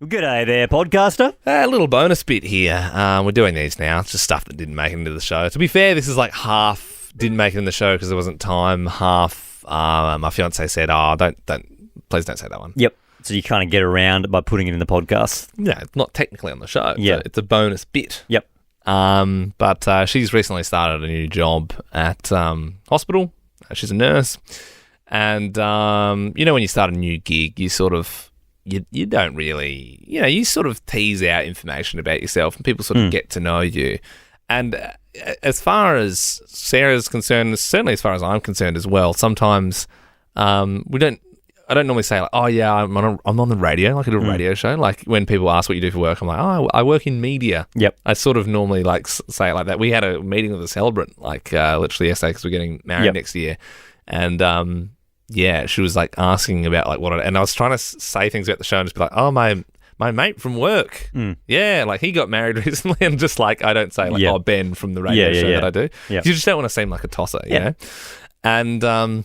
G'day there, podcaster. A little bonus bit here. We're doing these now. It's just stuff that didn't make it into the show. To be fair, this is like half didn't make it in the show because there wasn't time. Half, my fiance said, please don't say that one. Yep. So you kind of get around by putting it in the podcast. Yeah, it's not technically on the show. Yeah. It's a bonus bit. Yep. But she's recently started a new job at hospital. She's a nurse. And, when you start a new gig, you sort of... You don't really, you sort of tease out information about yourself and people sort of get to know you. And as far as Sarah's concerned, certainly as far as I'm concerned as well, sometimes I don't normally say like, oh yeah, I'm on the radio, like I do a radio show. Like when people ask what you do for work, I'm like, oh, I work in media. Yep. I sort of normally like say it like that. We had a meeting with a celebrant like literally yesterday because we're getting married next year. And yeah, she was like asking about like and I was trying to say things about the show and just be like, oh, my mate from work. Yeah, like he got married recently and just like, I don't say like, oh, Ben from the radio show that I do. Yep. You just don't want to seem like a tosser, you know? And so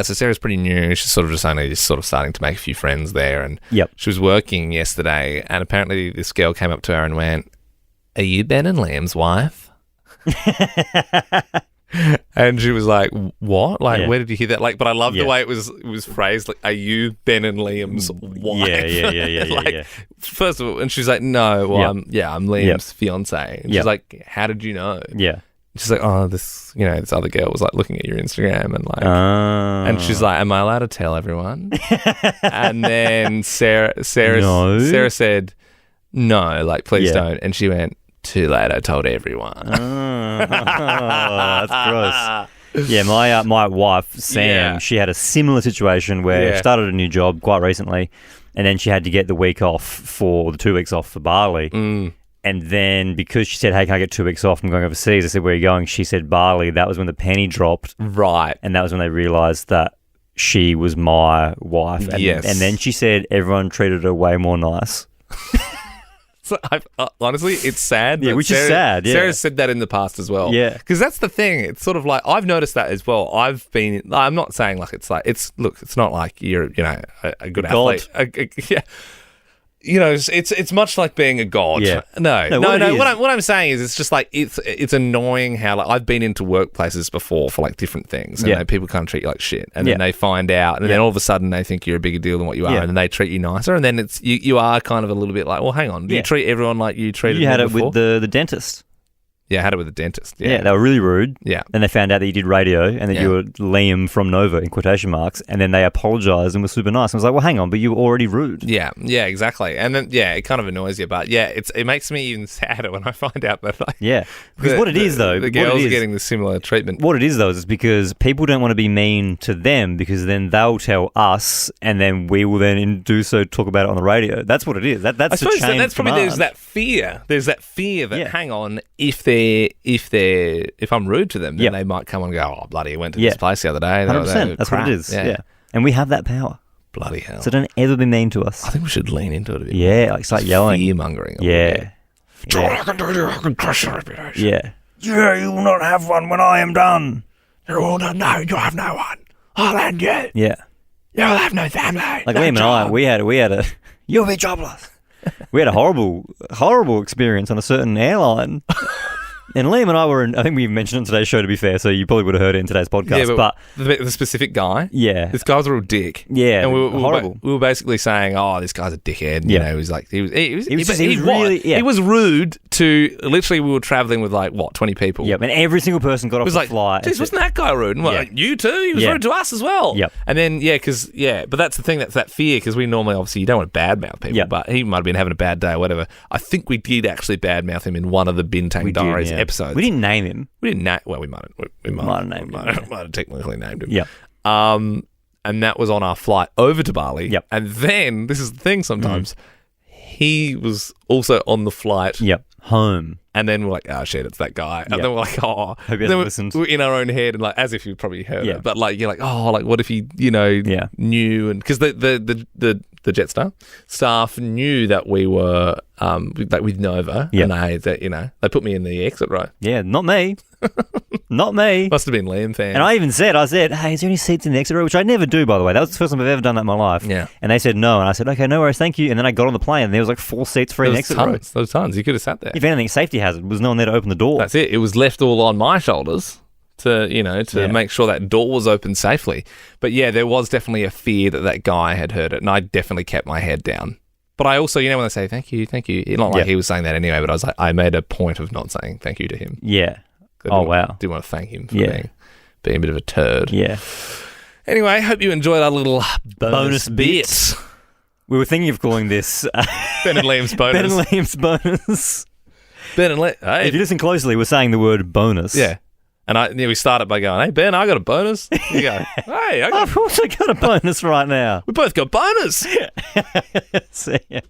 Sarah's pretty new. She's sort of just starting to make a few friends there. And she was working yesterday and apparently this girl came up to her and went, are you Ben and Liam's wife? And she was like, what? Like, where did you hear that? Like, but I love the way it was phrased. Like, are you Ben and Liam's wife? Yeah. First of all, and she's like, no, well, I'm Liam's fiance. And she's like, how did you know? Yeah. She's like, oh, this other girl was like looking at your Instagram and like, and she's like, am I allowed to tell everyone? And then Sarah said, no, like, please don't. And she went, too late, I told everyone. That's gross. Yeah, my wife, Sam, she had a similar situation where she started a new job quite recently and then she had to get the 2 weeks off for Bali. And then because she said, hey, can I get 2 weeks off? I'm going overseas. I said, where are you going? She said, Bali. That was when the penny dropped. Right. And that was when they realised that she was my wife. And, and then she said everyone treated her way more nice. So honestly, it's sad. Yeah, which is sad. Yeah. Sarah said that in the past as well. Yeah, because that's the thing. It's sort of like I've noticed that as well. I'm not saying like it's not like you're a good athlete. It's much like being a god. Yeah. No. What I'm saying is, it's just like it's annoying how like I've been into workplaces before for like different things, and people kind of treat you like shit, and then they find out, and then all of a sudden they think you're a bigger deal than what you are, and then they treat you nicer, and then it's you are kind of a little bit like, well, hang on, do you treat everyone like you treated me before? You had it with the dentist. Yeah, I had it with the dentist. Yeah, they were really rude. Yeah. Then they found out that you did radio and that you were Liam from Nova, in quotation marks, and then they apologised and were super nice. And I was like, well, hang on, but you were already rude. Yeah, exactly. And then, it kind of annoys you, but it makes me even sadder when I find out that, like... Yeah, because what it is, though... The girls are getting the similar treatment. What it is, though, is because people don't want to be mean to them because then they'll tell us and then we will then talk about it on the radio. That's what it is. That's the chain of command. There's that fear. There's that fear that, hang on, if I'm rude to them, then they might come and go, oh, bloody, I went to this place the other day. 100%. That's what it is. Yeah. And we have that power. Bloody hell. So don't ever be mean to us. I think we should lean into it a bit. Yeah, like start yelling. Fear-mongering. Yeah. I can do this. I can crush your reputation. Yeah. Yeah, you will not have one when I am done. You will not know. You have no one. I'll end you. Yeah. You'll have no family. Like Liam and I, we had a... You'll be jobless. We had a horrible experience on a certain airline. And Liam and I were I think we mentioned it on today's show, to be fair, so you probably would have heard it in today's podcast. Yeah, but the specific guy? Yeah. This guy was a real dick. Yeah, and we horrible. We were basically saying, oh, this guy's a dickhead. Yeah. He was like... He was rude to... Literally, we were travelling with, 20 people. Yep, and every single person got off the flight. Geez, wasn't that guy rude? And you too? He was rude to us as well. Yep. And then, but that's the thing, that's that fear, because we normally, obviously, you don't want to badmouth people, but he might have been having a bad day or whatever. I think we did actually badmouth him in one of the Bintang Diaries episodes. We didn't name him. We didn't name... Well, we might have named him. Might have technically named him. Yeah. And that was on our flight over to Bali. Yep. And then, this is the thing sometimes, he was also on the flight. Yep. Home. And then we're like, oh, shit, it's that guy. And Yep. then we're like, oh. Hope you haven't listened. We're in our own head, and like, as if you probably heard it. But like, you're like, oh, like, what if he, knew? And because the the Jetstar staff knew that we were with Nova, Yep. and they put me in the exit row. Yeah, not me. Not me. Must have been Liam fans. And I even said, hey, is there any seats in the exit row? Which I never do, by the way. That was the first time I've ever done that in my life. Yeah. And they said no. And I said, okay, no worries, thank you. And then I got on the plane and there was like 4 seats free in the exit row. There was tons. You could have sat there. If anything, safety hazard was no one there to open the door. That's it. It was left all on my shoulders to make sure that door was open safely. But yeah, there was definitely a fear that guy had heard it, and I definitely kept my head down. But I also, when they say thank you, not like he was saying that anyway, but I was like, I made a point of not saying thank you to him. Yeah. Wow. Didn't want to thank him for being a bit of a turd. Yeah. Anyway, hope you enjoyed our little bonus bit. We were thinking of calling this Ben and Liam's bonus. Ben and Liam's bonus. Ben and Liam. Hey. If you listen closely, we're saying the word bonus. Yeah. And we started by going, hey, Ben, I got a bonus. You go, hey, I've also got a bonus right now. We both got bonus. See ya.